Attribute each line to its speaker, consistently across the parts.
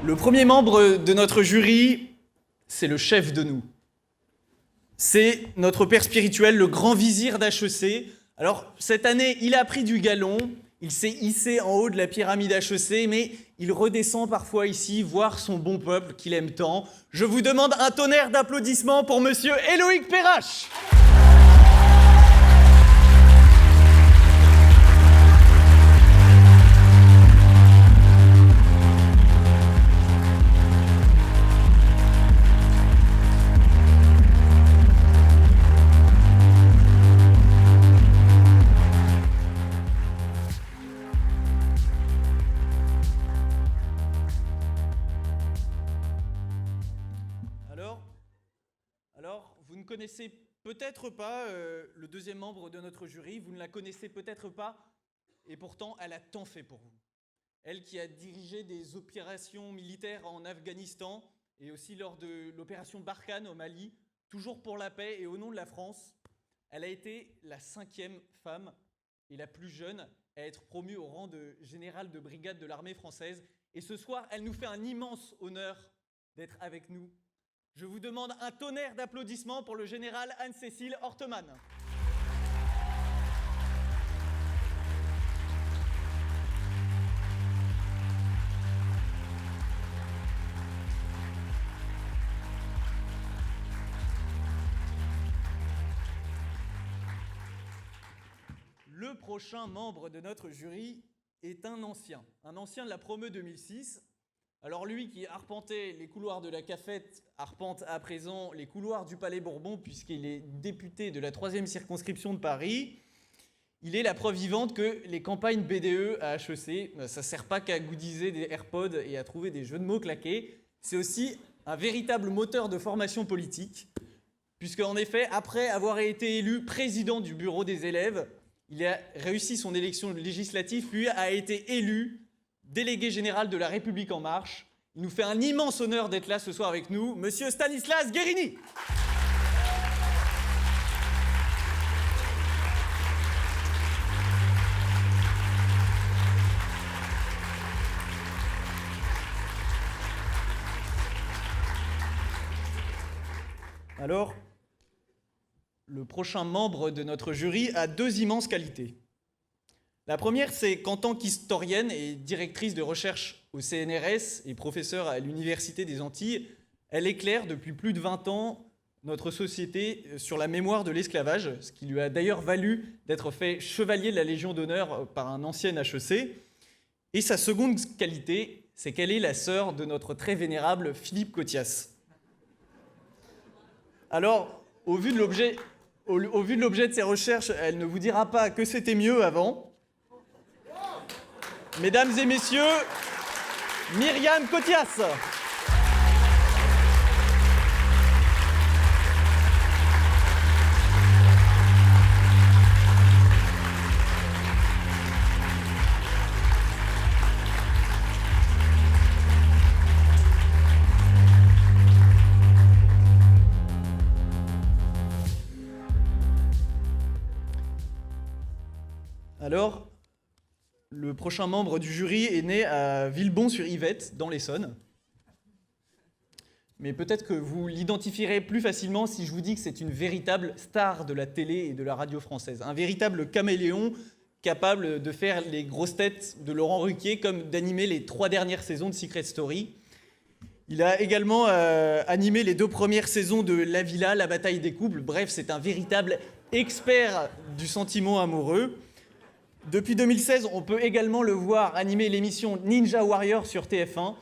Speaker 1: Le premier membre de notre jury, c'est le chef de nous. C'est notre père spirituel, le grand vizir d'HEC. Alors, cette année, il a pris du galon, il s'est hissé en haut de la pyramide HEC, mais il redescend parfois ici voir son bon peuple qu'il aime tant. Je vous demande un tonnerre d'applaudissements pour monsieur Éloïc Perrache. Alors, vous ne connaissez peut-être pas le deuxième membre de notre jury, vous ne la connaissez peut-être pas, et pourtant elle a tant fait pour vous. Elle qui a dirigé des opérations militaires en Afghanistan et aussi lors de l'opération Barkhane au Mali, toujours pour la paix et au nom de la France, elle a été la 5e femme et la plus jeune à être promue au rang de général de brigade de l'armée française. Et ce soir, elle nous fait un immense honneur d'être avec nous. Je vous demande un tonnerre d'applaudissements pour le général Anne-Cécile Horteman. Le prochain membre de notre jury est un ancien de la Promeu 2006. Alors lui qui arpentait les couloirs de la Cafette arpente à présent les couloirs du Palais Bourbon puisqu'il est député de la 3e circonscription de Paris. Il est la preuve vivante que les campagnes BDE à HEC, ça ne sert pas qu'à goodiser des AirPods et à trouver des jeux de mots claqués. C'est aussi un véritable moteur de formation politique puisque en effet, après avoir été élu président du bureau des élèves, il a réussi son élection législative puis a été élu délégué général de La République En Marche. Il nous fait un immense honneur d'être là ce soir avec nous, monsieur Stanislas Guérini. Alors, le prochain membre de notre jury a 2 immenses qualités. La première, c'est qu'en tant qu'historienne et directrice de recherche au CNRS et professeure à l'Université des Antilles, elle éclaire depuis plus de 20 ans notre société sur la mémoire de l'esclavage, ce qui lui a d'ailleurs valu d'être fait chevalier de la Légion d'honneur par un ancien HEC. Et sa seconde qualité, c'est qu'elle est la sœur de notre très vénérable Philippe Cothias. Alors, au vu de l'objet de ses recherches, elle ne vous dira pas que c'était mieux avant. Mesdames et messieurs, Myriam Cothias. Alors, le prochain membre du jury est né à Villebon-sur-Yvette, dans l'Essonne. Mais peut-être que vous l'identifierez plus facilement si je vous dis que c'est une véritable star de la télé et de la radio française. Un véritable caméléon capable de faire les grosses têtes de Laurent Ruquier comme d'animer les 3 dernières saisons de Secret Story. Il a également animé les 2 premières saisons de La Villa, La Bataille des couples. Bref, c'est un véritable expert du sentiment amoureux. Depuis 2016, on peut également le voir animer l'émission Ninja Warrior sur TF1.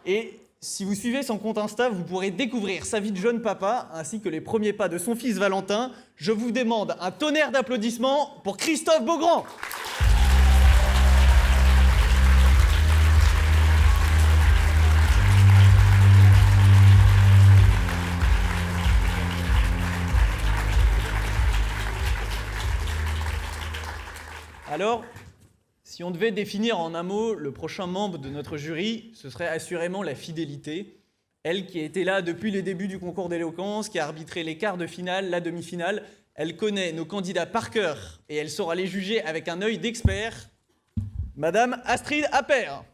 Speaker 1: Et si vous suivez son compte Insta, vous pourrez découvrir sa vie de jeune papa, ainsi que les premiers pas de son fils Valentin. Je vous demande un tonnerre d'applaudissements pour Christophe Beaugrand. Alors, si on devait définir en un mot le prochain membre de notre jury, ce serait assurément la fidélité. Elle qui a été là depuis les débuts du concours d'éloquence, qui a arbitré les quarts de finale, la demi-finale. Elle connaît nos candidats par cœur et elle saura les juger avec un œil d'expert. Madame Astrid Appert.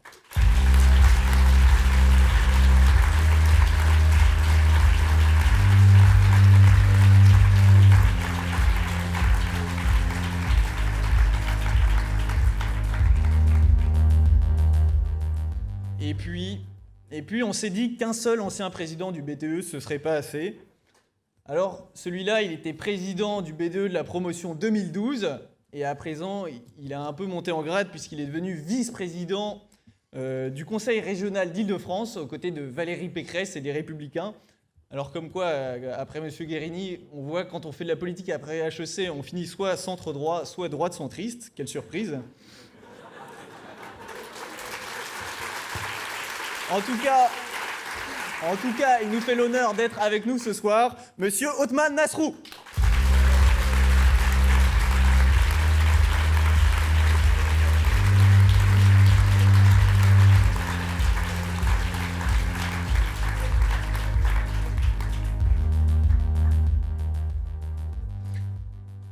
Speaker 1: Et puis on s'est dit qu'un seul ancien président du BTE, ce serait pas assez. Alors, celui-là, il était président du BDE de la promotion 2012, et à présent, il a un peu monté en grade puisqu'il est devenu vice-président du Conseil régional d'Île-de-France, aux côtés de Valérie Pécresse et des Républicains. Alors, comme quoi, après M. Guérini, on voit quand on fait de la politique après HEC, on finit soit centre-droit, soit droite-centriste. Quelle surprise! En tout cas, il nous fait l'honneur d'être avec nous ce soir, Monsieur Othman Nasrou.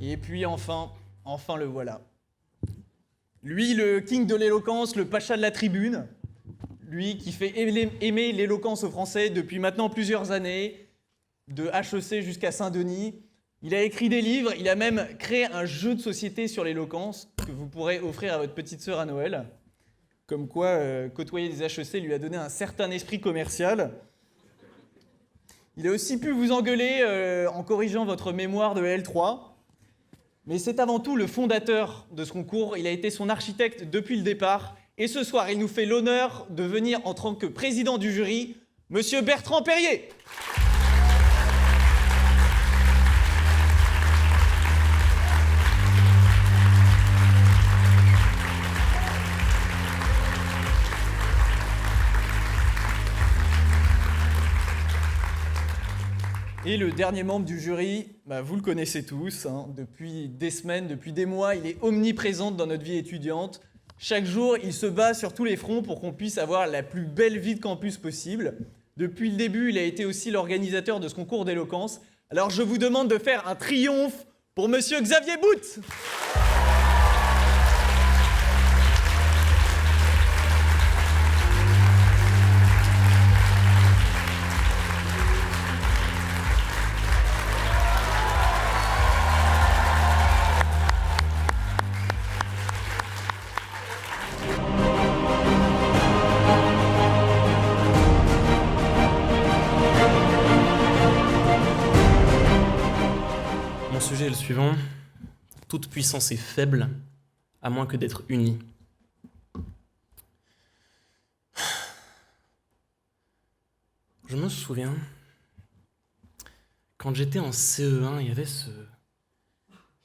Speaker 1: Et puis enfin le voilà. Lui, le king de l'éloquence, le pacha de la tribune. Lui qui fait aimer l'éloquence aux Français depuis maintenant plusieurs années, de HEC jusqu'à Saint-Denis. Il a écrit des livres, il a même créé un jeu de société sur l'éloquence que vous pourrez offrir à votre petite sœur à Noël. Comme quoi, côtoyer des HEC lui a donné un certain esprit commercial. Il a aussi pu vous engueuler en corrigeant votre mémoire de L3. Mais c'est avant tout le fondateur de ce concours, il a été son architecte depuis le départ. Et ce soir, il nous fait l'honneur de venir en tant que président du jury, Monsieur Bertrand Perrier. Et le dernier membre du jury, vous le connaissez tous, depuis des semaines, depuis des mois, il est omniprésent dans notre vie étudiante. Chaque jour, il se bat sur tous les fronts pour qu'on puisse avoir la plus belle vie de campus possible. Depuis le début, il a été aussi l'organisateur de ce concours d'éloquence. Alors je vous demande de faire un triomphe pour Monsieur Xavier Bout.
Speaker 2: Sujet est le suivant. Toute puissance est faible, à moins que d'être unie. Je me souviens, quand j'étais en CE1, il y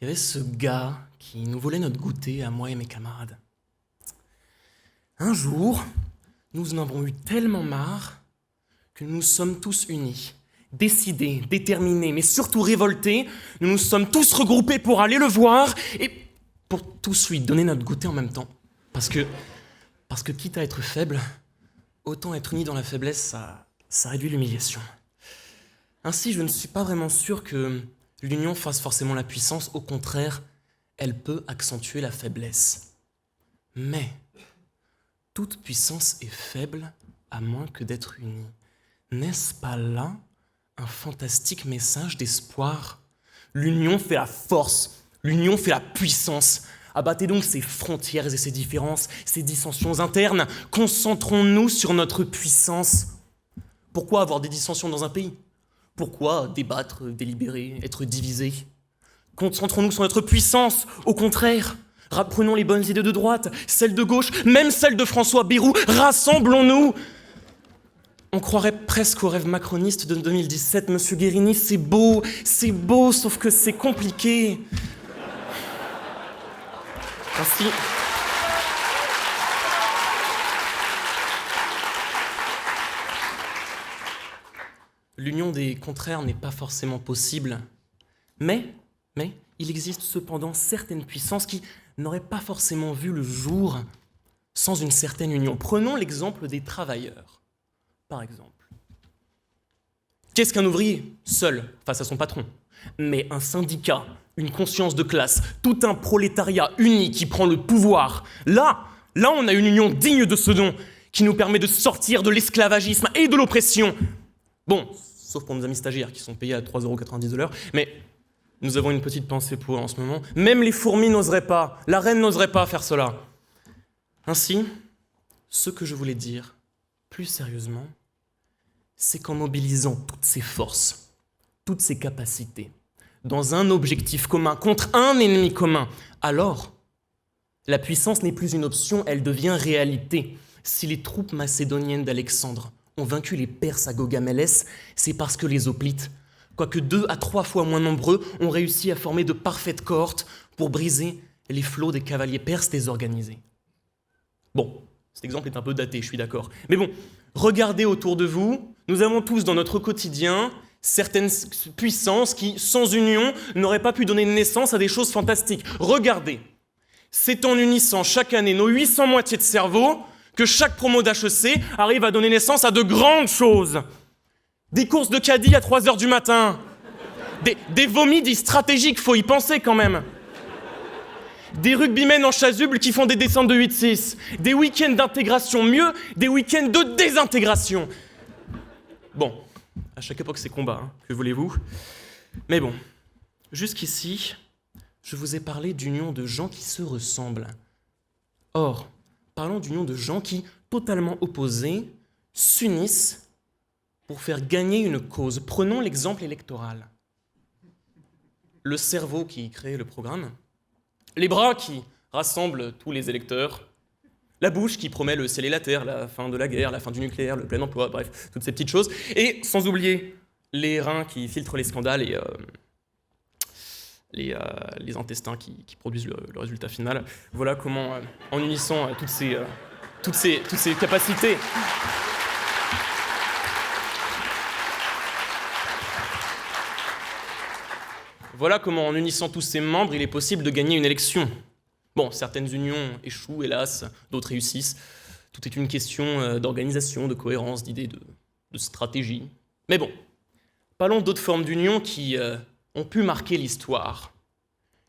Speaker 2: avait ce gars qui nous volait notre goûter à moi et mes camarades. Un jour, nous en avons eu tellement marre que nous sommes tous unis. Décidés, déterminés, mais surtout révoltés, nous nous sommes tous regroupés pour aller le voir et pour tous lui donner notre goûter en même temps. Parce que quitte à être faible, autant être unis dans la faiblesse, ça réduit l'humiliation. Ainsi, je ne suis pas vraiment sûr que l'union fasse forcément la puissance. Au contraire, elle peut accentuer la faiblesse. Mais toute puissance est faible à moins que d'être unie. N'est-ce pas là un fantastique message d'espoir? L'union fait la force, l'union fait la puissance. Abattez donc ces frontières et ces différences, ces dissensions internes. Concentrons-nous sur notre puissance. Pourquoi avoir des dissensions dans un pays? Pourquoi débattre, délibérer, être divisé? Concentrons-nous sur notre puissance. Au contraire, reprenons les bonnes idées de droite, celles de gauche, même celles de François Bayrou. Rassemblons-nous. On croirait presque au rêve macroniste de 2017. Monsieur Guérini, c'est beau, sauf que c'est compliqué. Ainsi, l'union des contraires n'est pas forcément possible. Mais il existe cependant certaines puissances qui n'auraient pas forcément vu le jour sans une certaine union. Prenons l'exemple des travailleurs. Par exemple. Qu'est-ce qu'un ouvrier seul face à son patron? Mais un syndicat, une conscience de classe, tout un prolétariat uni qui prend le pouvoir. Là, on a une union digne de ce nom qui nous permet de sortir de l'esclavagisme et de l'oppression. Bon, sauf pour nos amis stagiaires qui sont payés à 3,90 € de l'heure, mais nous avons une petite pensée pour eux en ce moment. Même les fourmis n'oseraient pas, la reine n'oserait pas faire cela. Ainsi, ce que je voulais dire, Plus sérieusement, c'est qu'en mobilisant toutes ses forces, toutes ses capacités, dans un objectif commun, contre un ennemi commun, alors la puissance n'est plus une option, elle devient réalité. Si les troupes macédoniennes d'Alexandre ont vaincu les Perses à Gaugamélès, c'est parce que les hoplites, quoique 2 à 3 fois moins nombreux, ont réussi à former de parfaites cohortes pour briser les flots des cavaliers perses désorganisés. Bon, cet exemple est un peu daté, je suis d'accord. Mais bon, regardez autour de vous, nous avons tous dans notre quotidien certaines puissances qui, sans union, n'auraient pas pu donner naissance à des choses fantastiques. Regardez, c'est en unissant chaque année nos 800 moitiés de cerveau que chaque promo d'HEC arrive à donner naissance à de grandes choses. Des courses de caddie à 3 heures du matin, des vomis dits stratégiques, faut y penser quand même. Des rugbymen en chasuble qui font des descentes de 8-6, des week-ends d'intégration, mieux, des week-ends de désintégration. Bon, à chaque époque c'est combat, hein, que voulez-vous? Mais bon, jusqu'ici, je vous ai parlé d'union de gens qui se ressemblent. Or, parlons d'union de gens qui, totalement opposés, s'unissent pour faire gagner une cause. Prenons l'exemple électoral. Le cerveau qui crée le programme, les bras qui rassemblent tous les électeurs, la bouche qui promet le ciel et la terre, la fin de la guerre, la fin du nucléaire, le plein emploi, bref, toutes ces petites choses. Et sans oublier les reins qui filtrent les scandales et les intestins qui produisent le résultat final. Voilà comment, en unissant toutes ces capacités, voilà comment, en unissant tous ces membres, il est possible de gagner une élection. Bon, certaines unions échouent, hélas, d'autres réussissent. Tout est une question d'organisation, de cohérence, d'idées, de stratégie. Mais bon, parlons d'autres formes d'union qui ont pu marquer l'histoire.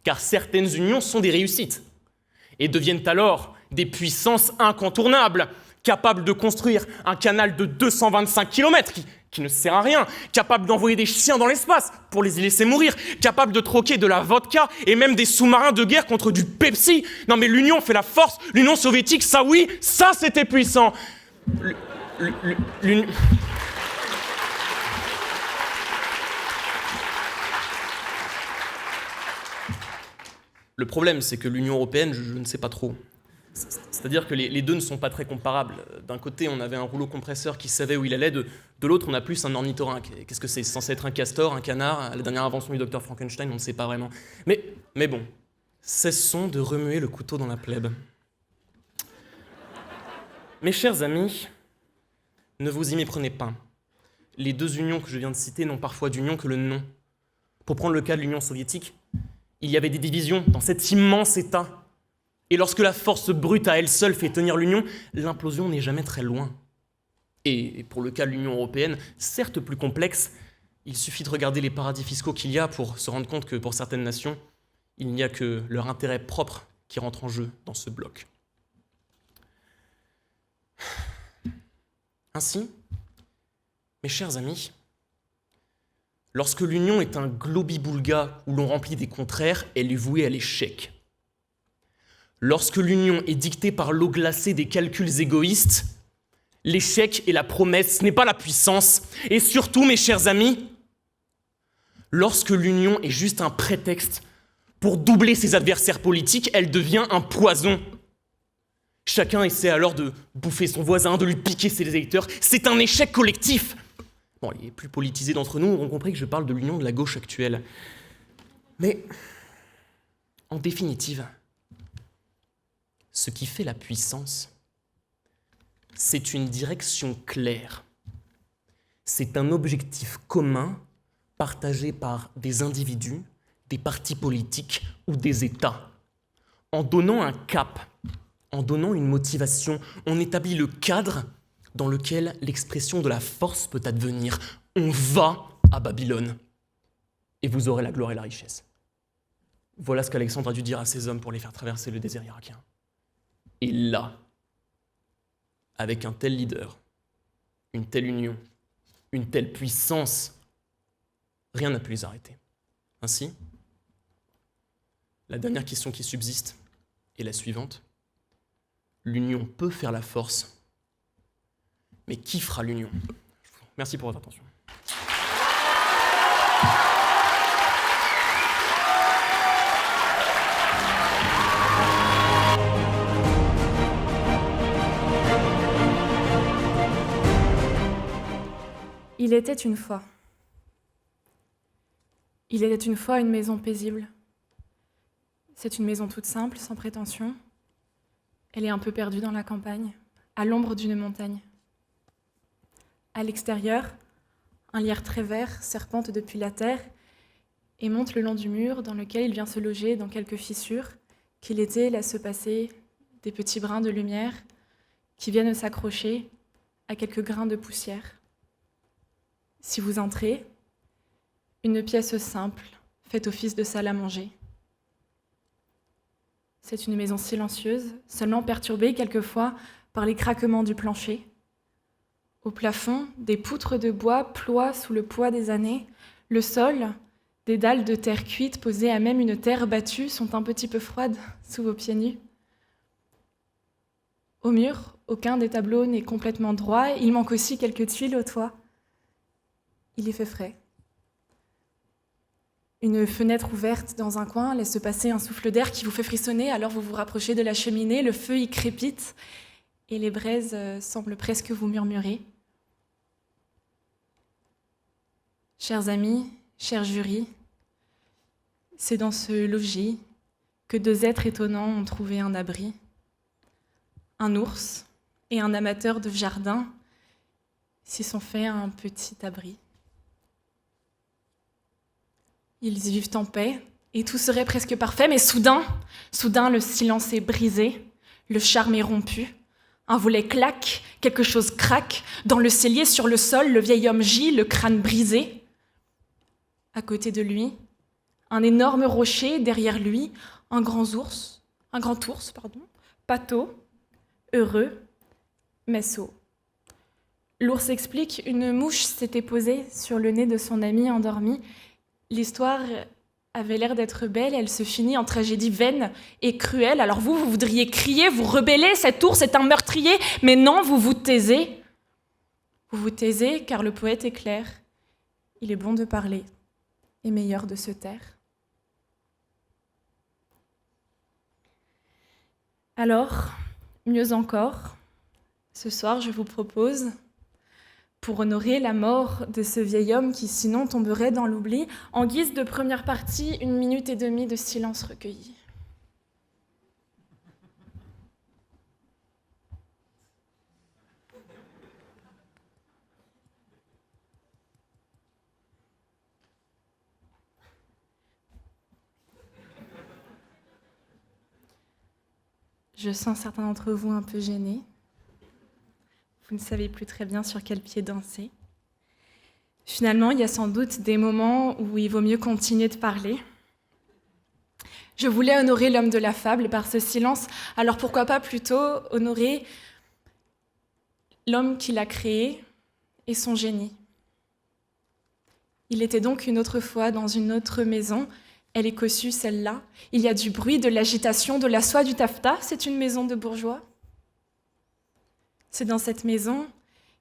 Speaker 2: Car certaines unions sont des réussites et deviennent alors des puissances incontournables, capables de construire un canal de 225 km qui ne sert à rien, capables d'envoyer des chiens dans l'espace pour les y laisser mourir, capables de troquer de la vodka et même des sous-marins de guerre contre du Pepsi. Non mais l'Union fait la force, l'Union soviétique, ça oui, ça c'était puissant. L'Union... Le problème, c'est que l'Union européenne, je ne sais pas trop. C'est-à-dire que les deux ne sont pas très comparables. D'un côté, on avait un rouleau compresseur qui savait où il allait, de l'autre, on a plus un ornithorynque. Qu'est-ce que c'est censé être un castor, un canard? La dernière invention du docteur Frankenstein, on ne sait pas vraiment. Mais bon, cessons de remuer le couteau dans la plèbe. Mes chers amis, ne vous y méprenez pas. Les deux unions que je viens de citer n'ont parfois d'union que le nom. Pour prendre le cas de l'Union soviétique, il y avait des divisions dans cet immense État. Et lorsque la force brute à elle seule fait tenir l'Union, l'implosion n'est jamais très loin. Et pour le cas de l'Union européenne, certes plus complexe, il suffit de regarder les paradis fiscaux qu'il y a pour se rendre compte que pour certaines nations, il n'y a que leur intérêt propre qui rentre en jeu dans ce bloc. Ainsi, mes chers amis, lorsque l'Union est un globi-boulga où l'on remplit des contraires, elle est vouée à l'échec. Lorsque l'union est dictée par l'eau glacée des calculs égoïstes, l'échec et la promesse n'est pas la puissance. Et surtout, mes chers amis, lorsque l'union est juste un prétexte pour doubler ses adversaires politiques, elle devient un poison. Chacun essaie alors de bouffer son voisin, de lui piquer ses électeurs. C'est un échec collectif. Bon, les plus politisés d'entre nous auront compris que je parle de l'union de la gauche actuelle. Mais, en définitive, ce qui fait la puissance, c'est une direction claire. C'est un objectif commun partagé par des individus, des partis politiques ou des États. En donnant un cap, en donnant une motivation, on établit le cadre dans lequel l'expression de la force peut advenir. On va à Babylone et vous aurez la gloire et la richesse. Voilà ce qu'Alexandre a dû dire à ses hommes pour les faire traverser le désert irakien. Et là, avec un tel leader, une telle union, une telle puissance, rien n'a pu les arrêter. Ainsi, la dernière question qui subsiste est la suivante. L'union peut faire la force, Mais qui fera l'union? Merci pour votre attention.
Speaker 3: Il était une fois. Il était une fois une maison paisible. C'est une maison toute simple, sans prétention. Elle est un peu perdue dans la campagne, à l'ombre d'une montagne. À l'extérieur, un lierre très vert serpente depuis la terre et monte le long du mur dans lequel il vient se loger dans quelques fissures qui l'été laissent se passer des petits brins de lumière qui viennent s'accrocher à quelques grains de poussière. Si vous entrez, une pièce simple fait office de salle à manger. C'est une maison silencieuse, seulement perturbée quelquefois par les craquements du plancher. Au plafond, des poutres de bois ploient sous le poids des années. Le sol, des dalles de terre cuite posées à même une terre battue, sont un petit peu froides sous vos pieds nus. Au mur, aucun des tableaux n'est complètement droit. Il manque aussi quelques tuiles au toit. Il y fait frais. Une fenêtre ouverte dans un coin laisse passer un souffle d'air qui vous fait frissonner, alors vous vous rapprochez de la cheminée, le feu y crépite et les braises semblent presque vous murmurer. Chers amis, chers jurys, c'est dans ce logis que deux êtres étonnants ont trouvé un abri. Un ours et un amateur de jardin s'y sont fait un petit abri. Ils y vivent en paix, et tout serait presque parfait, mais soudain, le silence est brisé, le charme est rompu. Un volet claque, quelque chose craque. Dans le cellier, sur le sol, le vieil homme gît, le crâne brisé. À côté de lui, un énorme rocher, derrière lui, un grand ours, pâteau, heureux, mais sot. L'ours explique, une mouche s'était posée sur le nez de son ami endormi. L'histoire avait l'air d'être belle, elle se finit en tragédie vaine et cruelle. Alors vous voudriez crier, vous rebeller, cet ours est un meurtrier, mais non, vous vous taisez. Vous vous taisez car le poète est clair. Il est bon de parler et meilleur de se taire. Alors, mieux encore, ce soir je vous propose, pour honorer la mort de ce vieil homme qui sinon tomberait dans l'oubli, en guise de première partie, 1 minute et demie de silence recueilli. Je sens certains d'entre vous un peu gênés. Vous ne savez plus très bien sur quel pied danser. Finalement, il y a sans doute des moments où il vaut mieux continuer de parler. Je voulais honorer l'homme de la fable par ce silence, alors pourquoi pas plutôt honorer l'homme qui l'a créé et son génie. Il était donc une autre fois dans une autre maison. Elle est cossue, celle-là. Il y a du bruit, de l'agitation, de la soie, du taffetas. C'est une maison de bourgeois. C'est dans cette maison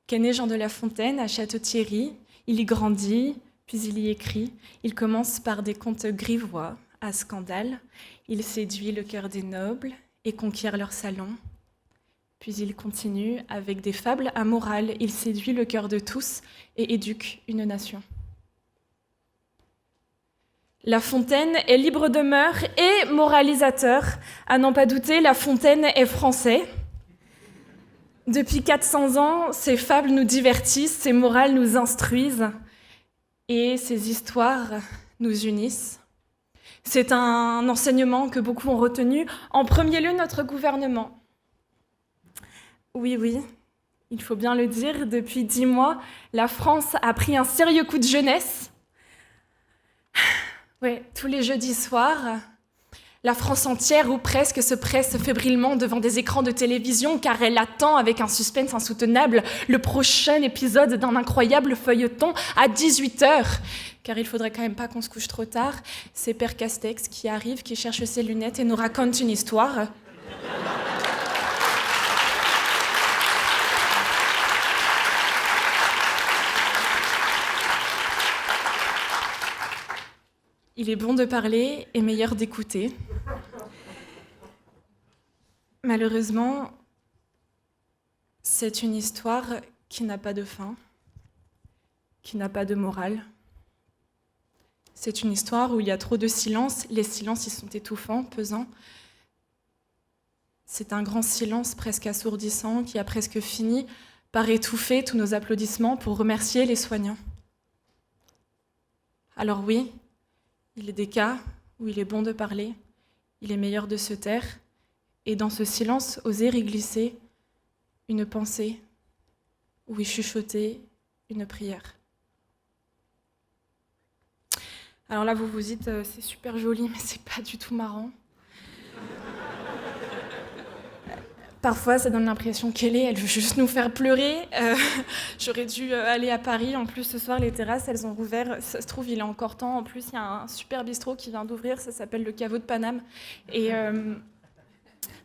Speaker 3: qu'est né Jean de La Fontaine à Château-Thierry. Il y grandit, puis il y écrit. Il commence par des contes grivois à scandale. Il séduit le cœur des nobles et conquiert leur salon. Puis il continue avec des fables à morale. Il séduit le cœur de tous et éduque une nation. La Fontaine est libre de mœurs et moralisateur. À n'en pas douter, La Fontaine est français. Depuis 400 ans, ses fables nous divertissent, ses morales nous instruisent et ses histoires nous unissent. C'est un enseignement que beaucoup ont retenu, en premier lieu notre gouvernement. Oui, il faut bien le dire, depuis 10 mois, la France a pris un sérieux coup de jeunesse. Oui, tous les jeudis soirs, la France entière ou presque se presse fébrilement devant des écrans de télévision car elle attend avec un suspense insoutenable le prochain épisode d'un incroyable feuilleton à 18h. Car il faudrait quand même pas qu'on se couche trop tard. C'est Père Castex qui arrive, qui cherche ses lunettes et nous raconte une histoire. Il est bon de parler et meilleur d'écouter. Malheureusement, c'est une histoire qui n'a pas de fin, qui n'a pas de morale. C'est une histoire où il y a trop de silence, les silences ils sont étouffants, pesants. C'est un grand silence presque assourdissant qui a presque fini par étouffer tous nos applaudissements pour remercier les soignants. Alors oui, il est des cas où il est bon de parler, il est meilleur de se taire, et dans ce silence, oser y glisser une pensée ou y chuchoter une prière. Alors là, vous vous dites, c'est super joli, mais c'est pas du tout marrant. Parfois, ça donne l'impression elle veut juste nous faire pleurer. J'aurais dû aller à Paris. En plus, ce soir, les terrasses, elles ont rouvert. Ça se trouve, il est encore temps. En plus, il y a un super bistrot qui vient d'ouvrir. Ça s'appelle le Caveau de Paname. Et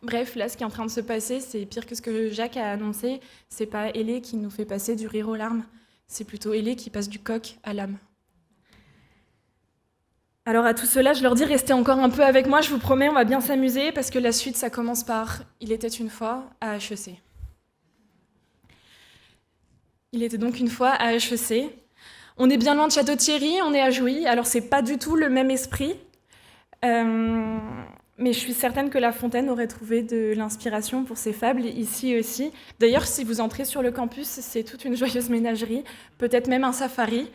Speaker 3: bref, là, ce qui est en train de se passer, c'est pire que ce que Jacques a annoncé. C'est pas Hélé qui nous fait passer du rire aux larmes. C'est plutôt Hélé qui passe du coq à l'âme. Alors à tout cela, je leur dis, restez encore un peu avec moi, je vous promets, on va bien s'amuser, parce que la suite, ça commence par « Il était une fois à HEC ». Il était donc une fois à HEC. On est bien loin de Château-Thierry, on est à Jouy, alors c'est pas du tout le même esprit, mais je suis certaine que La Fontaine aurait trouvé de l'inspiration pour ses fables ici aussi. D'ailleurs, si vous entrez sur le campus, c'est toute une joyeuse ménagerie, peut-être même un safari.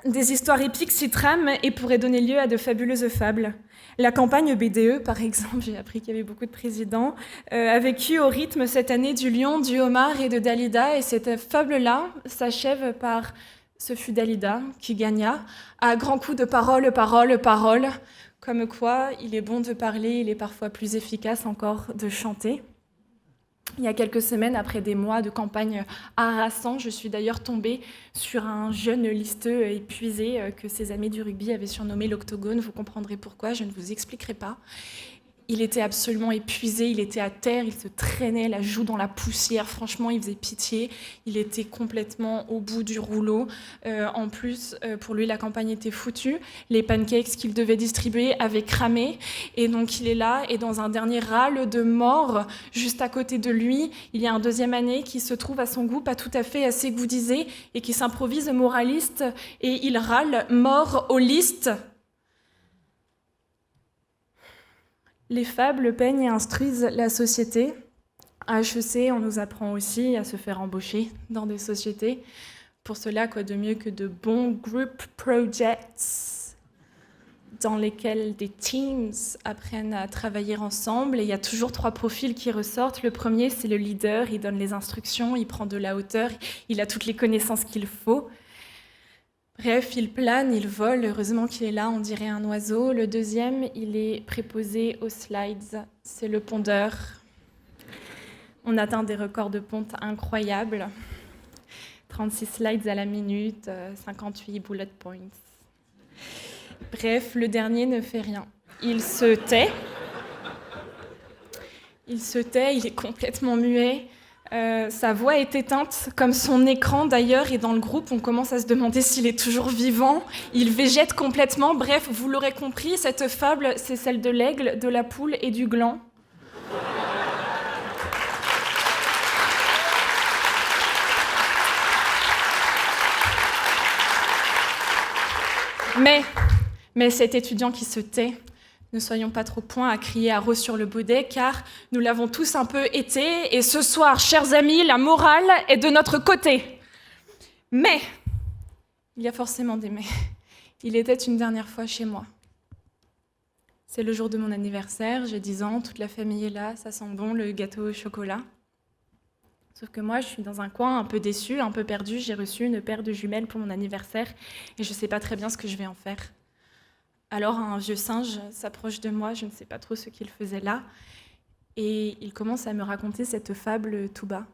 Speaker 3: Des histoires épiques s'y trament et pourraient donner lieu à de fabuleuses fables. La campagne BDE, par exemple, j'ai appris qu'il y avait beaucoup de présidents, a vécu au rythme cette année du lion, du homard et de Dalida. Et cette fable-là s'achève par « Ce fut Dalida qui gagna » à grands coups de parole, parole, parole. Comme quoi, il est bon de parler, il est parfois plus efficace encore de chanter. Il y a quelques semaines, après des mois de campagne harassants, je suis d'ailleurs tombée sur un jeune listeux épuisé que ses amis du rugby avaient surnommé l'Octogone. Vous comprendrez pourquoi, je ne vous expliquerai pas. Il était absolument épuisé, il était à terre, il se traînait la joue dans la poussière. Franchement, il faisait pitié. Il était complètement au bout du rouleau. En plus, pour lui, la campagne était foutue. Les pancakes qu'il devait distribuer avaient cramé. Et donc, il est là, et dans un dernier râle de mort, juste à côté de lui, il y a un deuxième année qui se trouve à son goût pas tout à fait assez goudisé et qui s'improvise moraliste. Et il râle « mort aux listes ». Les fables peignent et instruisent la société. À HEC, on nous apprend aussi à se faire embaucher dans des sociétés. Pour cela, quoi de mieux que de bons group projects dans lesquels des teams apprennent à travailler ensemble. Et il y a toujours 3 profils qui ressortent. Le premier, c'est le leader. Il donne les instructions, il prend de la hauteur, il a toutes les connaissances qu'il faut. Bref, il plane, il vole, heureusement qu'il est là, on dirait un oiseau. Le deuxième, il est préposé aux slides, c'est le pondeur. On atteint des records de ponte incroyables. 36 slides à la minute, 58 bullet points. Bref, le dernier ne fait rien. Il se tait, il est complètement muet. Sa voix est éteinte, comme son écran d'ailleurs, et dans le groupe, on commence à se demander s'il est toujours vivant. Il végète complètement. Bref, vous l'aurez compris, cette fable, c'est celle de l'aigle, de la poule et du gland. Mais cet étudiant qui se tait, ne soyons pas trop point à crier à Rose sur le baudet, car nous l'avons tous un peu été, et ce soir, chers amis, la morale est de notre côté. Mais, il y a forcément des mais, il était une dernière fois chez moi. C'est le jour de mon anniversaire, j'ai 10 ans, toute la famille est là, ça sent bon, le gâteau au chocolat. Sauf que moi, je suis dans un coin un peu déçue, un peu perdue, j'ai reçu une paire de jumelles pour mon anniversaire, et je ne sais pas très bien ce que je vais en faire. Alors un vieux singe s'approche de moi, je ne sais pas trop ce qu'il faisait là, et il commence à me raconter cette fable tout bas.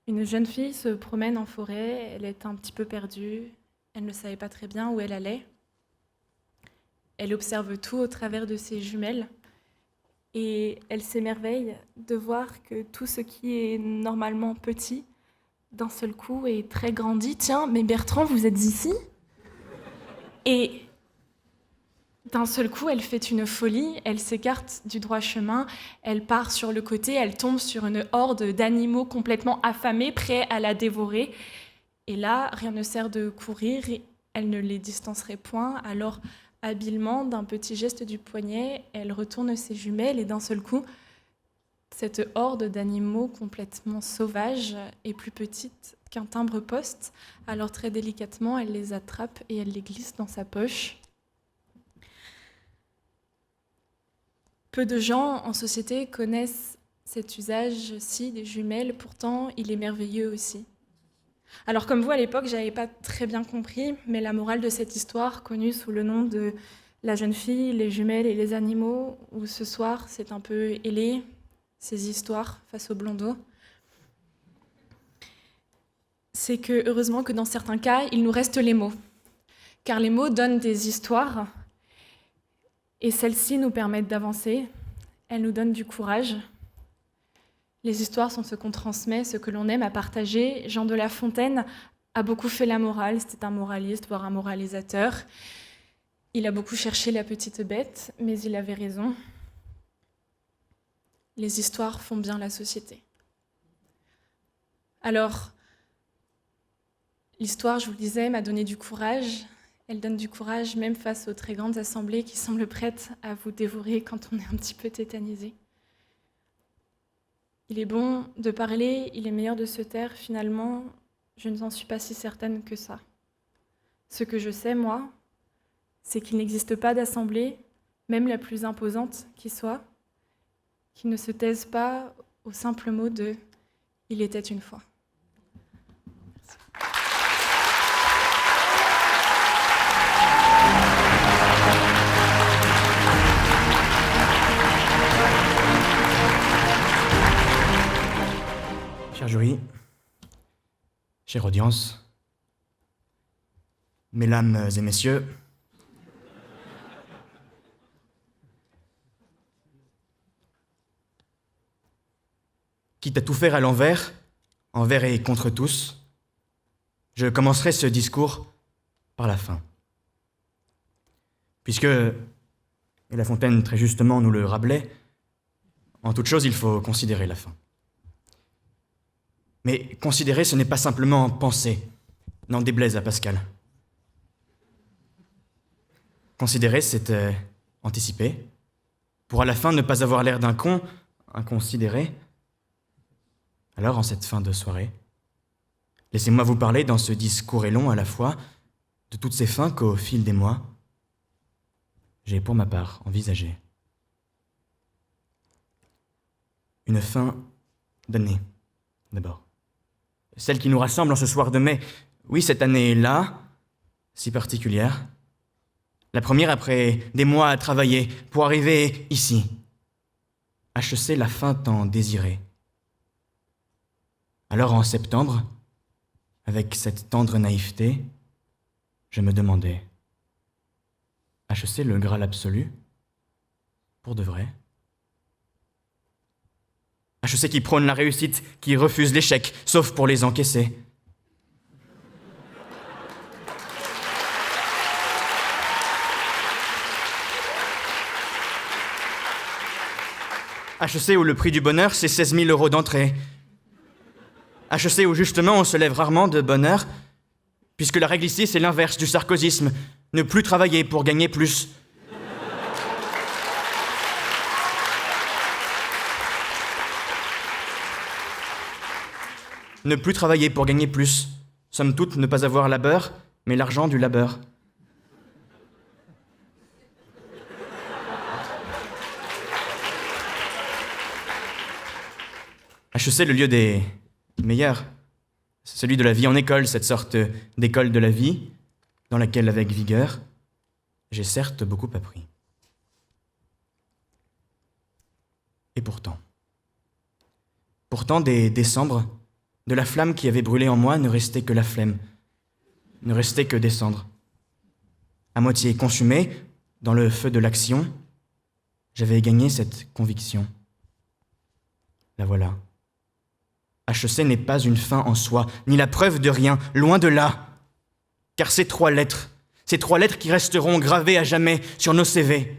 Speaker 3: Une jeune fille se promène en forêt, elle est un petit peu perdue, elle ne savait pas très bien où elle allait. Elle observe tout au travers de ses jumelles, et elle s'émerveille de voir que tout ce qui est normalement petit d'un seul coup et très grandi. « Tiens, mais Bertrand, vous êtes ici ?» Et d'un seul coup, elle fait une folie, elle s'écarte du droit chemin, elle part sur le côté, elle tombe sur une horde d'animaux complètement affamés, prêts à la dévorer. Et là, rien ne sert de courir, elle ne les distancerait point. Alors, habilement, d'un petit geste du poignet, elle retourne ses jumelles et d'un seul coup, cette horde d'animaux complètement sauvages est plus petite qu'un timbre-poste. Alors très délicatement, elle les attrape et elle les glisse dans sa poche. Peu de gens en société connaissent cet usage-ci des jumelles, pourtant il est merveilleux aussi. Alors comme vous à l'époque, j'avais pas très bien compris, mais la morale de cette histoire, connue sous le nom de La jeune fille, les jumelles et les animaux, où ce soir c'est un peu ailé, ces histoires face au blondeau, c'est que heureusement que dans certains cas, il nous reste les mots. Car les mots donnent des histoires, et celles-ci nous permettent d'avancer, elles nous donnent du courage. Les histoires sont ce qu'on transmet, ce que l'on aime à partager. Jean de La Fontaine a beaucoup fait la morale, c'était un moraliste, voire un moralisateur. Il a beaucoup cherché la petite bête, mais il avait raison. Les histoires font bien la société. Alors, l'histoire, je vous le disais, m'a donné du courage. Elle donne du courage même face aux très grandes assemblées qui semblent prêtes à vous dévorer quand on est un petit peu tétanisé. Il est bon de parler, il est meilleur de se taire. Finalement, je ne suis pas si certaine que ça. Ce que je sais, moi, c'est qu'il n'existe pas d'assemblée, même la plus imposante qui soit, qui ne se taise pas au simple mot de « il était une fois ».
Speaker 2: Cher jury, chère audience, mesdames et messieurs, quitte à tout faire à l'envers, envers et contre tous, je commencerai ce discours par la fin. Puisque, et La Fontaine très justement nous le rappelait, en toute chose il faut considérer la fin. Mais considérer, ce n'est pas simplement penser, n'en déplaise à Pascal. Considérer, c'est anticiper, pour à la fin ne pas avoir l'air d'un con, inconsidéré. Alors, en cette fin de soirée, laissez-moi vous parler dans ce discours et long à la fois de toutes ces fins qu'au fil des mois, j'ai pour ma part envisagé. Une fin d'année, d'abord. Celle qui nous rassemble en ce soir de mai. Oui, cette année-là, si particulière. La première après des mois à travailler pour arriver ici. HEC, la fin tant désirée. Alors en septembre, avec cette tendre naïveté, je me demandais, HEC le Graal absolu? Pour de vrai? HEC qui prône la réussite, qui refuse l'échec, sauf pour les encaisser. HEC où le prix du bonheur, c'est 16 000 € d'entrée. HEC où justement on se lève rarement de bonne heure, puisque la règle ici, c'est l'inverse du sarkozysme, ne plus travailler pour gagner plus. Ne plus travailler pour gagner plus. Somme toute, ne pas avoir labeur, mais l'argent du labeur. HEC, le lieu des meilleurs. Celui de la vie en école, cette sorte d'école de la vie, dans laquelle, avec vigueur, j'ai certes beaucoup appris. Et pourtant, des décembre, de la flamme qui avait brûlé en moi ne restait que la flemme, ne restait que des cendres. À moitié consumé, dans le feu de l'action, j'avais gagné cette conviction. La voilà.
Speaker 4: HEC n'est pas une fin en soi, ni la preuve de rien, loin de là. Car ces trois lettres qui resteront gravées à jamais sur nos CV,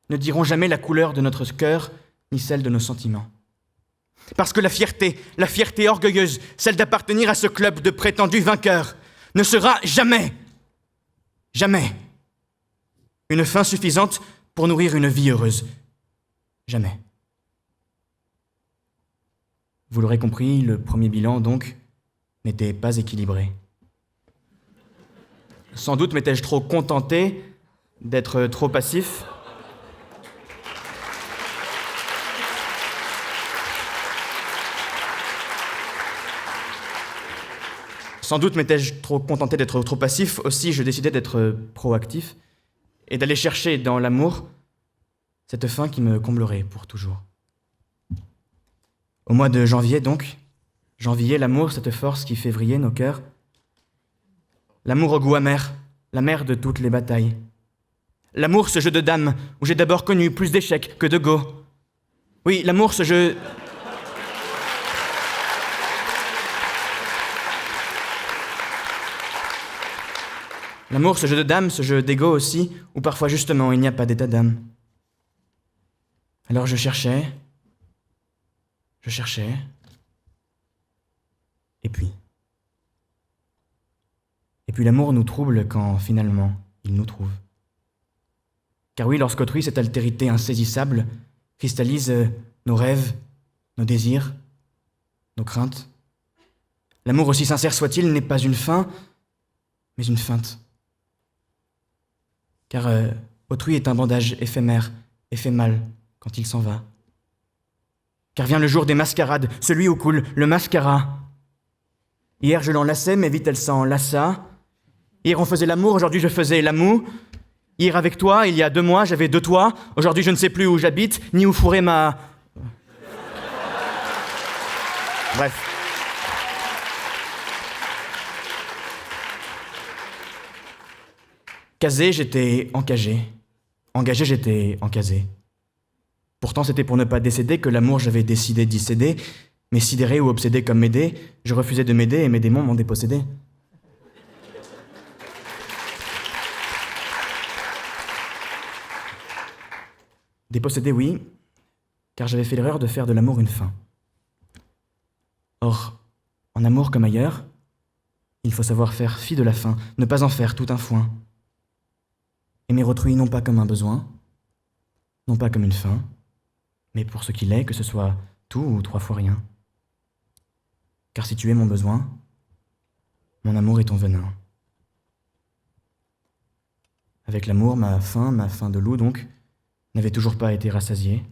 Speaker 4: ne diront jamais la couleur de notre cœur, ni celle de nos sentiments. Parce que la fierté orgueilleuse, celle d'appartenir à ce club de prétendus vainqueurs, ne sera jamais une fin suffisante pour nourrir une vie heureuse. Jamais. Vous l'aurez compris, le premier bilan, donc, n'était pas équilibré. Sans doute m'étais-je trop contenté d'être trop passif. Sans doute m'étais-je trop contenté d'être trop passif, aussi je décidai d'être proactif et d'aller chercher dans l'amour cette fin qui me comblerait pour toujours. Au mois de janvier, donc, l'amour, cette force qui fait vriller nos cœurs, l'amour au goût amer, la mère de toutes les batailles. L'amour, ce jeu de dames, où j'ai d'abord connu plus d'échecs que de go. Oui, l'amour, ce jeu... L'amour, ce jeu de dames, ce jeu d'ego aussi, où parfois justement il n'y a pas d'état d'âme. Alors je cherchais, et puis l'amour nous trouble quand finalement il nous trouve. Car oui, lorsqu'autrui, cette altérité insaisissable cristallise nos rêves, nos désirs, nos craintes, l'amour aussi sincère soit-il n'est pas une fin, mais une feinte. Car autrui est un bandage éphémère et fait mal quand il s'en va. Car vient le jour des mascarades, celui où coule le mascara. Hier je l'enlaçais, mais vite elle s'en lassa. Hier on faisait l'amour, aujourd'hui je faisais l'amour. Hier avec toi, il y a 2 mois, j'avais 2 toits. Aujourd'hui je ne sais plus où j'habite, ni où fourrer ma... Bref. Casé, j'étais encagé. Engagé, j'étais encasé. Pourtant, c'était pour ne pas décéder que l'amour, j'avais décidé d'y céder, mais sidéré ou obsédé comme Médée, je refusais de m'aider et mes démons m'ont dépossédé. Dépossédé, oui, car j'avais fait l'erreur de faire de l'amour une fin. Or, en amour comme ailleurs, il faut savoir faire fi de la fin, ne pas en faire tout un foin. Aimer autrui non pas comme un besoin, non pas comme une fin, mais pour ce qu'il est, que ce soit tout ou 3 fois rien. Car si tu es mon besoin, mon amour est ton venin. Avec l'amour, ma faim de loup donc, n'avait toujours pas été rassasiée.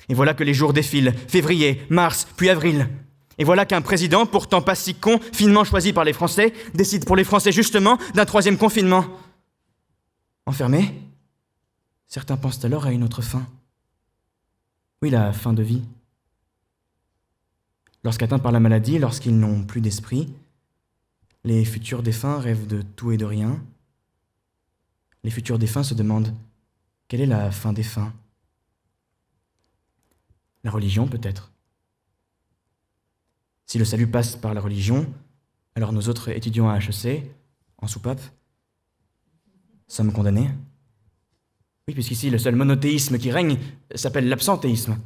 Speaker 4: Et voilà que les jours défilent, février, mars, puis avril. Et voilà qu'un président, pourtant pas si con, finement choisi par les Français, décide pour les Français justement d'un 3e confinement. Enfermés, certains pensent alors à une autre fin. Oui, la fin de vie. Lorsqu'atteints par la maladie, lorsqu'ils n'ont plus d'esprit, les futurs défunts rêvent de tout et de rien. Les futurs défunts se demandent quelle est la fin des fins. La religion, peut-être. Si le salut passe par la religion, alors nous autres étudiants à HEC, en soupape, sommes condamnés. Oui, puisqu'ici, le seul monothéisme qui règne s'appelle l'absentéisme.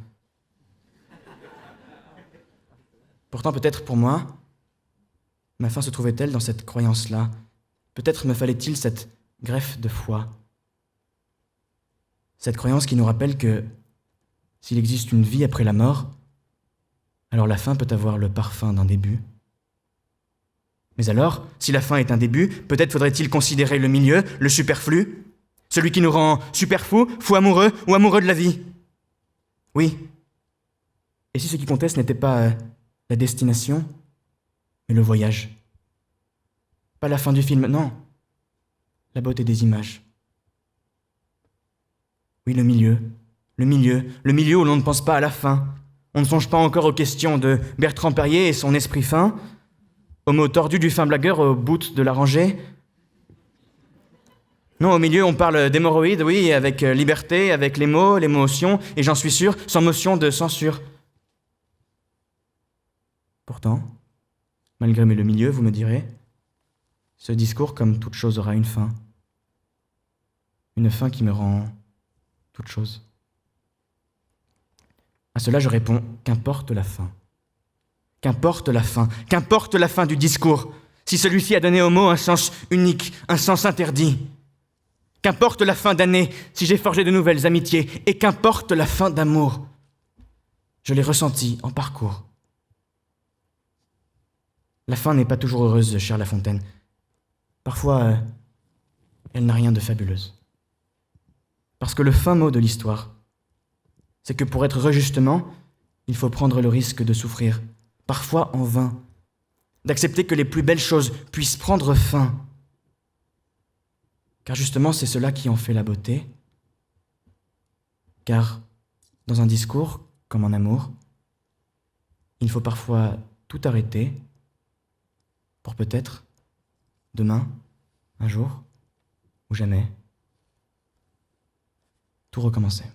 Speaker 4: Pourtant, peut-être pour moi, ma fin se trouvait-elle dans cette croyance-là. Peut-être me fallait-il cette greffe de foi. Cette croyance qui nous rappelle que s'il existe une vie après la mort, alors la fin peut avoir le parfum d'un début. Mais alors, si la fin est un début, peut-être faudrait-il considérer le milieu, le superflu, celui qui nous rend super fous, fous amoureux ou amoureux de la vie. Oui. Et si ce qui comptait, ce n'était pas la destination, mais le voyage. Pas la fin du film, non. La beauté des images. Oui, le milieu où l'on ne pense pas à la fin. On ne songe pas encore aux questions de Bertrand Perrier et son esprit fin, aux mots tordus du fin blagueur au bout de la rangée. Non, au milieu, on parle d'hémorroïdes, oui, avec liberté, avec les mots, l'émotion, et j'en suis sûr, sans motion de censure. Pourtant, malgré le milieu, vous me direz, ce discours, comme toute chose, aura une fin. Une fin qui me rend toute chose. À cela, je réponds, qu'importe la fin. Qu'importe la fin. Qu'importe la fin du discours, si celui-ci a donné au mot un sens unique, un sens interdit. Qu'importe la fin d'année, si j'ai forgé de nouvelles amitiés, et qu'importe la fin d'amour. Je l'ai ressenti en parcours. La fin n'est pas toujours heureuse, chère La Fontaine. Parfois, elle n'a rien de fabuleuse. Parce que le fin mot de l'histoire, c'est que pour être heureux justement, il faut prendre le risque de souffrir, parfois en vain, d'accepter que les plus belles choses puissent prendre fin. Car justement, c'est cela qui en fait la beauté. Car dans un discours, comme en amour, il faut parfois tout arrêter pour peut-être, demain, un jour, ou jamais, tout recommencer.